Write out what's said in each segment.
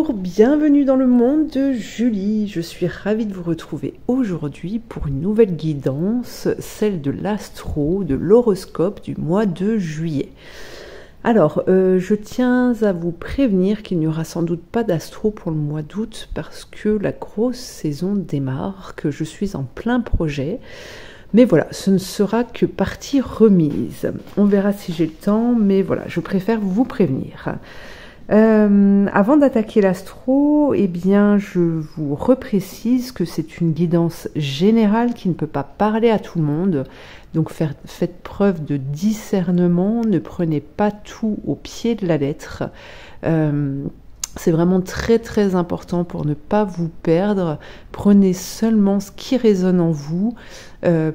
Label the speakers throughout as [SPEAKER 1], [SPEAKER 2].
[SPEAKER 1] Bonjour, bienvenue dans le monde de Julie. Je suis ravie de vous retrouver aujourd'hui pour une nouvelle guidance, celle de l'astro, de l'horoscope du mois de juillet. Alors, je tiens à vous prévenir qu'il n'y aura sans doute pas d'astro pour le mois d'août parce que la grosse saison démarre, que je suis en plein projet. Mais voilà, ce ne sera que partie remise. On verra si j'ai le temps, mais voilà, je préfère vous prévenir. Avant d'attaquer l'astro, eh bien, je vous reprécise que c'est une guidance générale qui ne peut pas parler à tout le monde. Donc faites preuve de discernement, ne prenez pas tout au pied de la lettre. C'est vraiment très très important pour ne pas vous perdre. Prenez seulement ce qui résonne en vous.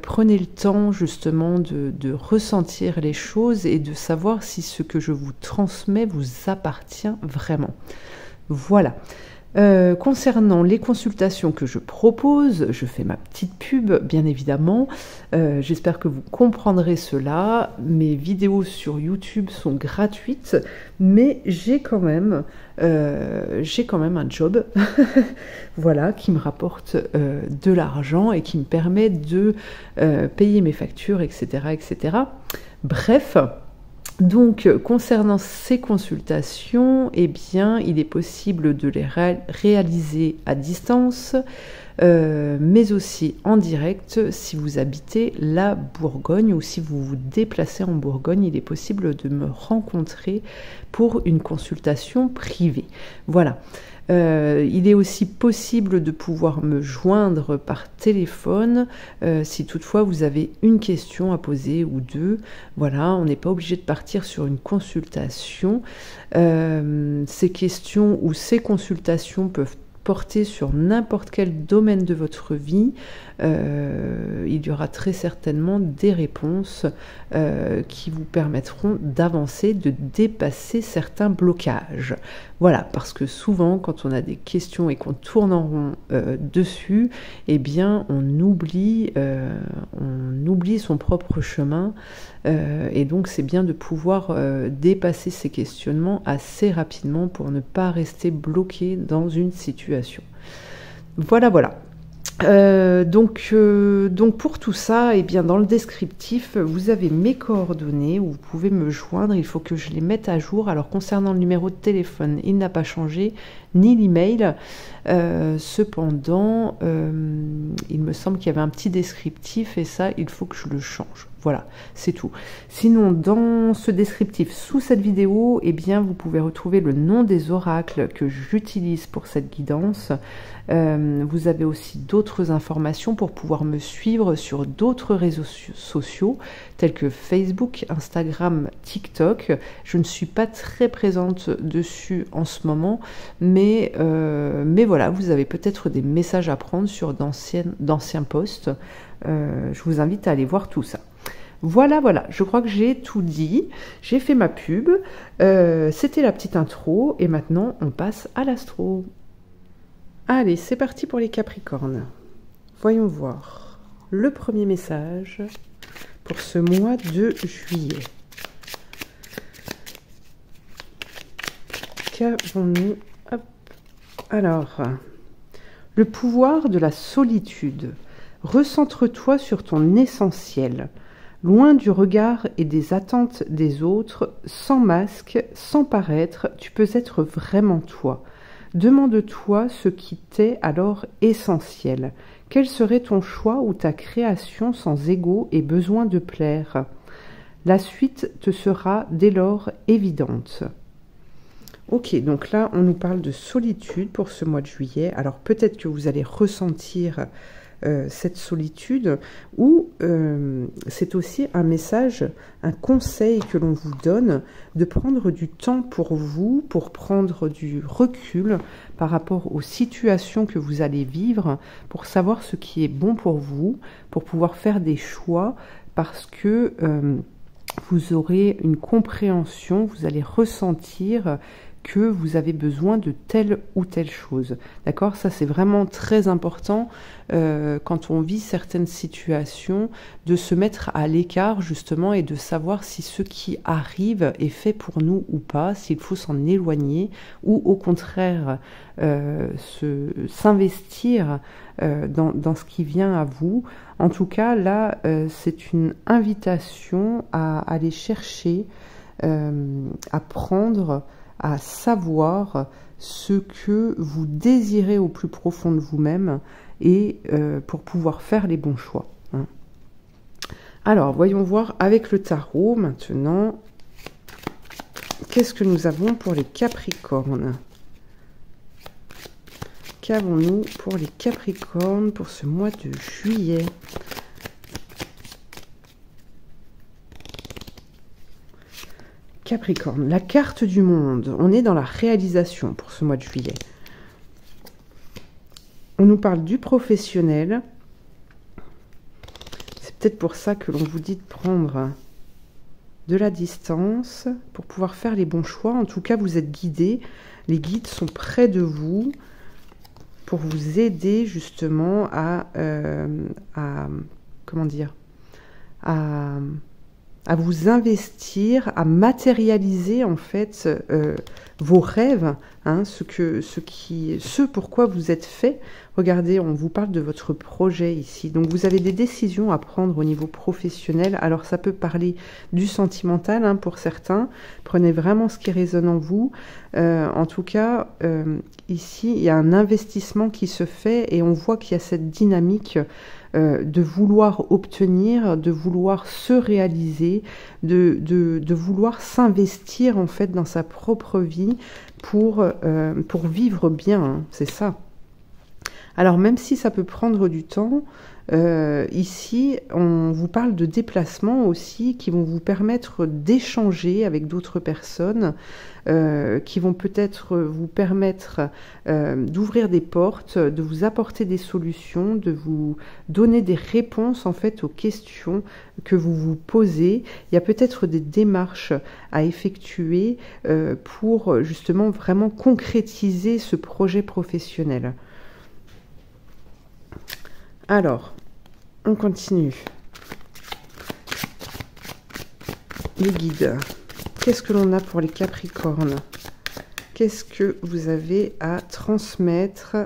[SPEAKER 1] Prenez le temps justement de ressentir les choses et de savoir si ce que je vous transmets vous appartient vraiment. Voilà. Concernant les consultations que je propose, je fais ma petite pub, bien évidemment. J'espère que vous comprendrez cela. Mes vidéos sur YouTube sont gratuites, mais j'ai quand même un job, voilà, qui me rapporte de l'argent et qui me permet de payer mes factures, etc., etc. Bref. Donc, concernant ces consultations, eh bien, il est possible de les réaliser à distance, mais aussi en direct si vous habitez la Bourgogne ou si vous vous déplacez en Bourgogne, il est possible de me rencontrer pour une consultation privée. Voilà. Il est aussi possible de pouvoir me joindre par téléphone si toutefois vous avez une question à poser ou deux. Voilà, on n'est pas obligé de partir sur une consultation. Ces questions ou ces consultations peuvent porter sur n'importe quel domaine de votre vie. Il y aura très certainement des réponses qui vous permettront d'avancer, de dépasser certains blocages. Voilà, parce que souvent, quand on a des questions et qu'on tourne en rond dessus, eh bien, on oublie son propre chemin. Et donc, c'est bien de pouvoir dépasser ces questionnements assez rapidement pour ne pas rester bloqué dans une situation. Voilà, voilà. Donc pour tout ça, eh bien dans le descriptif, vous avez mes coordonnées où vous pouvez me joindre. Il faut que je les mette à jour. Alors concernant le numéro de téléphone, il n'a pas changé, ni l'email. Cependant, il me semble qu'il y avait un petit descriptif et ça, il faut que je le change. Voilà, c'est tout. Sinon, dans ce descriptif, sous cette vidéo, eh bien, vous pouvez retrouver le nom des oracles que j'utilise pour cette guidance. Vous avez aussi d'autres informations pour pouvoir me suivre sur d'autres réseaux sociaux, tels que Facebook, Instagram, TikTok. Je ne suis pas très présente dessus en ce moment, mais voilà, vous avez peut-être des messages à prendre sur d'anciens posts. Je vous invite à aller voir tout ça. Voilà, voilà, je crois que j'ai tout dit, j'ai fait ma pub, c'était la petite intro, et maintenant on passe à l'astro. Allez, c'est parti pour les Capricornes. Voyons voir le premier message pour ce mois de juillet. Qu'avons-nous? Alors, le pouvoir de la solitude. Recentre-toi sur ton essentiel. Loin du regard et des attentes des autres, sans masque, sans paraître, tu peux être vraiment toi. Demande-toi ce qui t'est alors essentiel. Quel serait ton choix ou ta création sans ego et besoin de plaire? La suite te sera dès lors évidente. Ok, donc là, on nous parle de solitude pour ce mois de juillet. Alors peut-être que vous allez ressentir cette solitude, ou c'est aussi un message, un conseil que l'on vous donne de prendre du temps pour vous, pour prendre du recul par rapport aux situations que vous allez vivre, pour savoir ce qui est bon pour vous, pour pouvoir faire des choix, parce que vous aurez une compréhension, vous allez ressentir que vous avez besoin de telle ou telle chose. D'accord? Ça, c'est vraiment très important quand on vit certaines situations, de se mettre à l'écart justement et de savoir si ce qui arrive est fait pour nous ou pas, s'il faut s'en éloigner ou au contraire s'investir dans ce qui vient à vous. En tout cas, là, c'est une invitation à aller chercher, à prendre, à savoir ce que vous désirez au plus profond de vous-même et pour pouvoir faire les bons choix. Hein. Alors, voyons voir avec le tarot maintenant. Qu'est-ce que nous avons pour les Capricornes? Qu'avons-nous pour les Capricornes pour ce mois de juillet? Capricorne, la carte du monde. On est dans la réalisation pour ce mois de juillet. On nous parle du professionnel. C'est peut-être pour ça que l'on vous dit de prendre de la distance pour pouvoir faire les bons choix. En tout cas, vous êtes guidés. Les guides sont près de vous pour vous aider justement à comment dire, à vous investir, à matérialiser en fait vos rêves, hein, ce pourquoi vous êtes fait. Regardez, on vous parle de votre projet ici. Donc vous avez des décisions à prendre au niveau professionnel. Alors ça peut parler du sentimental hein, pour certains. Prenez vraiment ce qui résonne en vous. En tout cas, ici, il y a un investissement qui se fait et on voit qu'il y a cette dynamique de vouloir obtenir, de vouloir se réaliser, de vouloir s'investir en fait dans sa propre vie pour vivre bien, hein, c'est ça. Alors même si ça peut prendre du temps, ici on vous parle de déplacements aussi qui vont vous permettre d'échanger avec d'autres personnes, qui vont peut-être vous permettre d'ouvrir des portes, de vous apporter des solutions, de vous donner des réponses en fait aux questions que vous vous posez. Il y a peut-être des démarches à effectuer pour justement vraiment concrétiser ce projet professionnel. Alors, on continue. Les guides. Qu'est-ce que l'on a pour les Capricornes? Qu'est-ce que vous avez à transmettre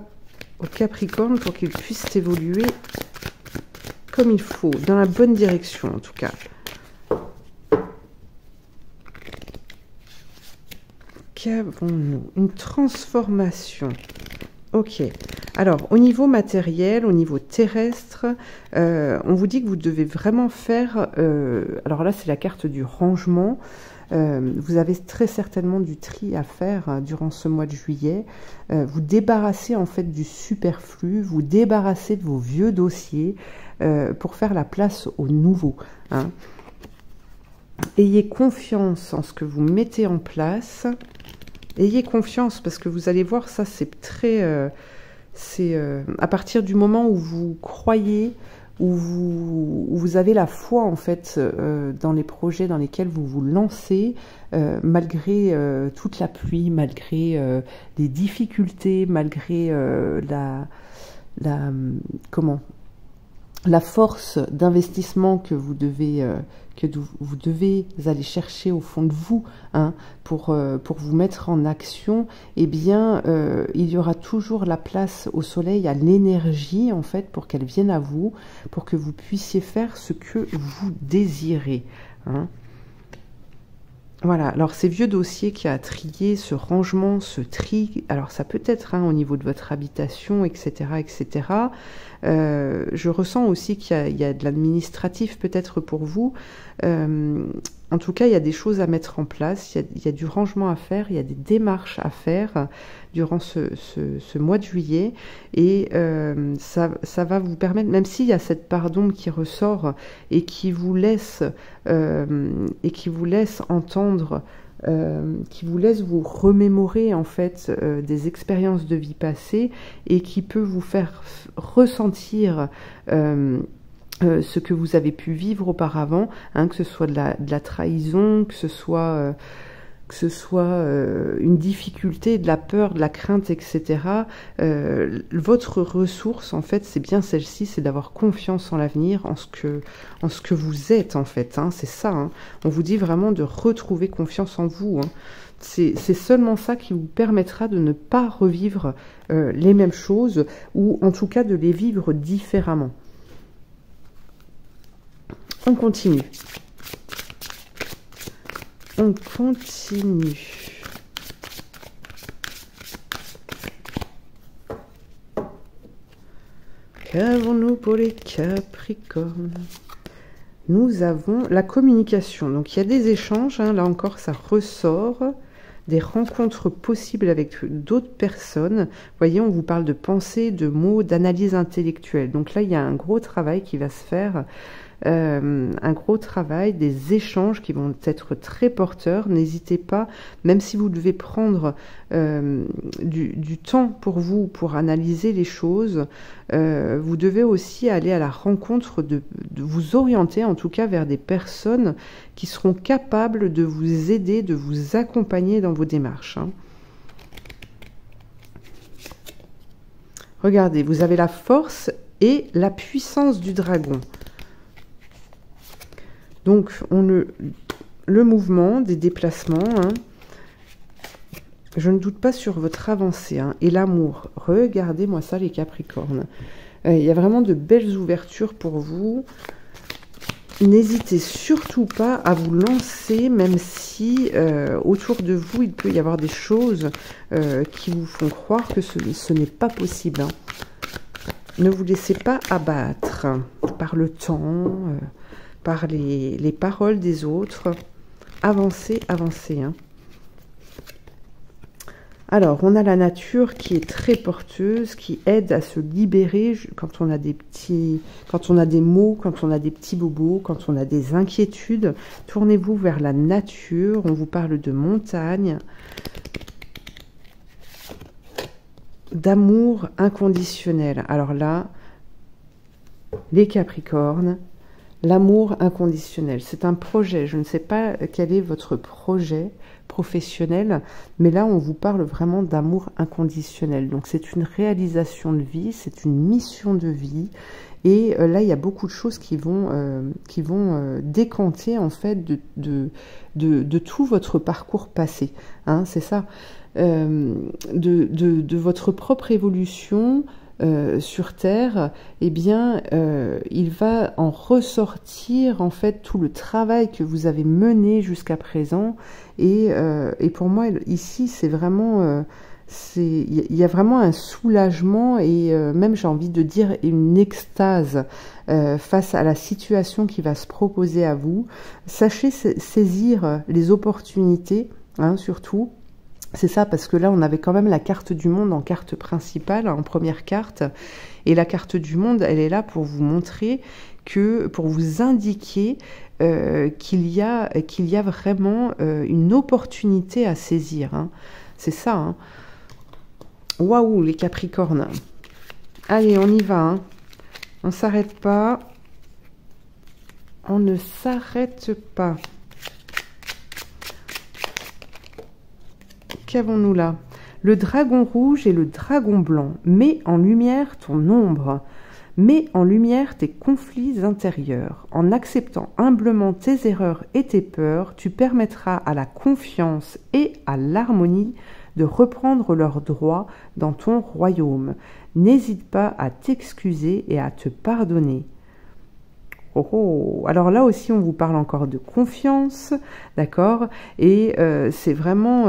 [SPEAKER 1] aux Capricornes pour qu'ils puissent évoluer comme il faut, dans la bonne direction en tout cas? Qu'avons-nous? Une transformation. Ok. Alors, au niveau matériel, au niveau terrestre, on vous dit que vous devez vraiment faire... alors là, c'est la carte du rangement. Vous avez très certainement du tri à faire durant ce mois de juillet. Vous débarrassez en fait du superflu, vous débarrassez de vos vieux dossiers pour faire la place au nouveau. Hein. Ayez confiance en ce que vous mettez en place. Ayez confiance parce que vous allez voir, ça c'est très... c'est à partir du moment où vous croyez, où vous avez la foi en fait dans les projets dans lesquels vous vous lancez, malgré toute la pluie, malgré les difficultés, malgré la force d'investissement que vous devez aller chercher au fond de vous, hein, pour vous mettre en action, eh bien, il y aura toujours la place au soleil, à l'énergie, en fait, pour qu'elle vienne à vous, pour que vous puissiez faire ce que vous désirez. Hein. Voilà, alors ces vieux dossiers qui a trié, ce rangement, ce tri, alors ça peut être hein, au niveau de votre habitation, etc., etc. Je ressens aussi qu'il y a de l'administratif peut-être pour vous. En tout cas, il y a des choses à mettre en place, il y a du rangement à faire, il y a des démarches à faire durant ce mois de juillet. Et ça va vous permettre, même s'il y a cette part d'ombre qui ressort et qui vous laisse entendre, qui vous laisse vous remémorer en fait des expériences de vie passées et qui peut vous faire ressentir ce que vous avez pu vivre auparavant, hein, que ce soit de la trahison, que ce soit que ce soit une difficulté, de la peur, de la crainte, etc. Votre ressource, en fait, c'est bien celle-ci, c'est d'avoir confiance en l'avenir, en ce que vous êtes, en fait. Hein, c'est ça. Hein. On vous dit vraiment de retrouver confiance en vous. Hein. C'est seulement ça qui vous permettra de ne pas revivre les mêmes choses, ou en tout cas de les vivre différemment. On continue. On continue. Qu'avons-nous pour les Capricornes? Nous avons la communication. Donc il y a des échanges, hein, là encore ça ressort, des rencontres possibles avec d'autres personnes. Vous voyez, on vous parle de pensée, de mots, d'analyse intellectuelle. Donc là, il y a un gros travail qui va se faire. Un gros travail, des échanges qui vont être très porteurs. N'hésitez pas, même si vous devez prendre du temps pour vous, pour analyser les choses, vous devez aussi aller à la rencontre de vous orienter, en tout cas vers des personnes qui seront capables de vous aider, de vous accompagner dans vos démarches. Hein. Regardez, vous avez la force et la puissance du dragon. Donc, le mouvement, des déplacements, hein, je ne doute pas sur votre avancée, hein, et l'amour. Regardez-moi ça, les Capricornes. Il y a vraiment de belles ouvertures pour vous. N'hésitez surtout pas à vous lancer, même si autour de vous, il peut y avoir des choses qui vous font croire que ce n'est pas possible. Hein. Ne vous laissez pas abattre par le temps, par les paroles des autres. Avancez, avancez. Hein. Alors, on a la nature qui est très porteuse, qui aide à se libérer quand on a des mots, quand on a des petits bobos, quand on a des inquiétudes. Tournez-vous vers la nature. On vous parle de montagne, d'amour inconditionnel. Alors là, les Capricornes, l'amour inconditionnel, c'est un projet. Je ne sais pas quel est votre projet professionnel, mais là, on vous parle vraiment d'amour inconditionnel. Donc, c'est une réalisation de vie, c'est une mission de vie. Et là, il y a beaucoup de choses qui vont décanter, en fait, de tout votre parcours passé. Hein, c'est ça. De votre propre évolution, sur Terre, eh bien, il va en ressortir en fait tout le travail que vous avez mené jusqu'à présent. Et pour moi, ici, c'est vraiment, il y a vraiment un soulagement et même, j'ai envie de dire, une extase face à la situation qui va se proposer à vous. Sachez saisir les opportunités, hein, surtout. C'est ça, parce que là, on avait quand même la carte du monde en carte principale, en première carte. Et la carte du monde, elle est là pour vous montrer pour vous indiquer qu'il y a vraiment une opportunité à saisir. Hein. C'est ça. Hein. Waouh, les Capricornes. Allez, on y va. Hein. On ne s'arrête pas. On ne s'arrête pas. Qu'avons-nous là? Le dragon rouge et le dragon blanc. Mets en lumière ton ombre. Mets en lumière tes conflits intérieurs. En acceptant humblement tes erreurs et tes peurs, tu permettras à la confiance et à l'harmonie de reprendre leurs droits dans ton royaume. N'hésite pas à t'excuser et à te pardonner. Oh, oh. Alors là aussi, on vous parle encore de confiance, d'accord? Et c'est vraiment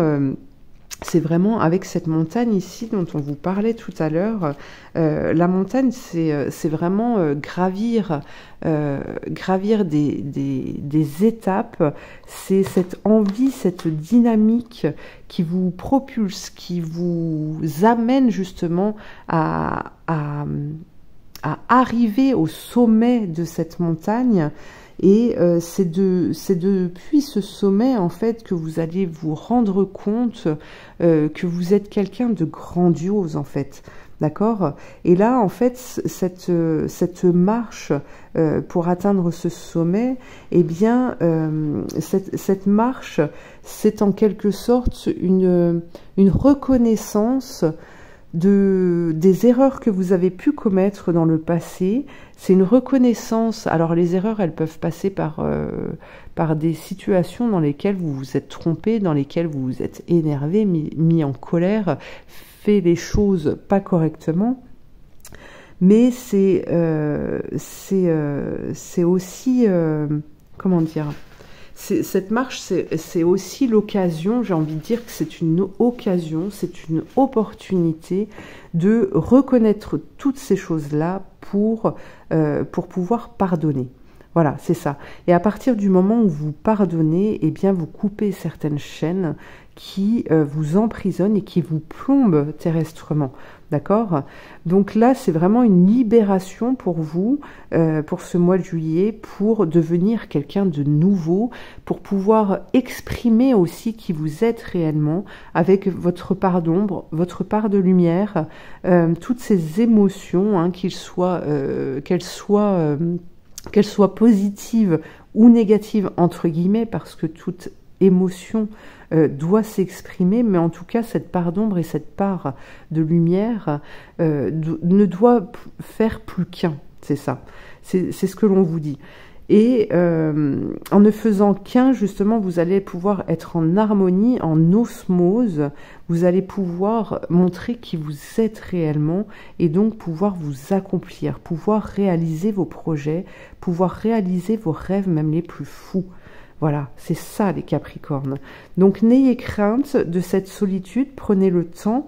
[SPEAKER 1] avec cette montagne ici dont on vous parlait tout à l'heure. La montagne, c'est vraiment gravir des étapes. C'est cette envie, cette dynamique qui vous propulse, qui vous amène justement à arriver au sommet de cette montagne. Et c'est depuis ce sommet, en fait, que vous allez vous rendre compte que vous êtes quelqu'un de grandiose, en fait. D'accord? Et là, en fait, cette marche pour atteindre ce sommet, eh bien, cette marche, c'est en quelque sorte une reconnaissance des erreurs que vous avez pu commettre dans le passé. C'est une reconnaissance. Alors les erreurs, elles peuvent passer par des situations dans lesquelles vous vous êtes trompé, dans lesquelles vous vous êtes énervé, mis en colère, fait les choses pas correctement. Mais c'est aussi, comment dire, cette marche, c'est aussi l'occasion, j'ai envie de dire que c'est une occasion, c'est une opportunité de reconnaître toutes ces choses-là pour pouvoir pardonner. Voilà, c'est ça. Et à partir du moment où vous pardonnez, eh bien, vous coupez certaines chaînes qui vous emprisonnent et qui vous plombent terrestrement. D'accord? Donc là, c'est vraiment une libération pour vous, pour ce mois de juillet, pour devenir quelqu'un de nouveau, pour pouvoir exprimer aussi qui vous êtes réellement avec votre part d'ombre, votre part de lumière, toutes ces émotions, hein, qu'elles soient positives ou négatives, entre guillemets, parce que toute émotion doit s'exprimer, mais en tout cas cette part d'ombre et cette part de lumière ne doit faire plus qu'un, c'est ça, c'est ce que l'on vous dit. Et en ne faisant qu'un, justement, vous allez pouvoir être en harmonie, en osmose, vous allez pouvoir montrer qui vous êtes réellement et donc pouvoir vous accomplir, pouvoir réaliser vos projets, pouvoir réaliser vos rêves, même les plus fous. Voilà, c'est ça les Capricornes. Donc n'ayez crainte de cette solitude, prenez le temps,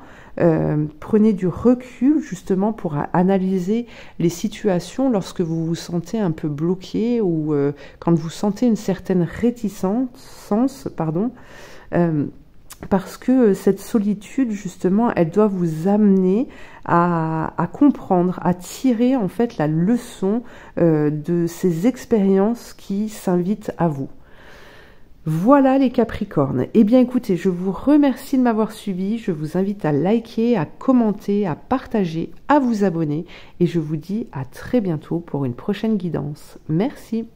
[SPEAKER 1] prenez du recul justement pour analyser les situations lorsque vous vous sentez un peu bloqué ou quand vous sentez une certaine réticence, parce que cette solitude justement, elle doit vous amener à comprendre, à tirer en fait la leçon de ces expériences qui s'invitent à vous. Voilà les Capricornes. Eh bien écoutez, je vous remercie de m'avoir suivi. Je vous invite à liker, à commenter, à partager, à vous abonner. Et je vous dis à très bientôt pour une prochaine guidance. Merci.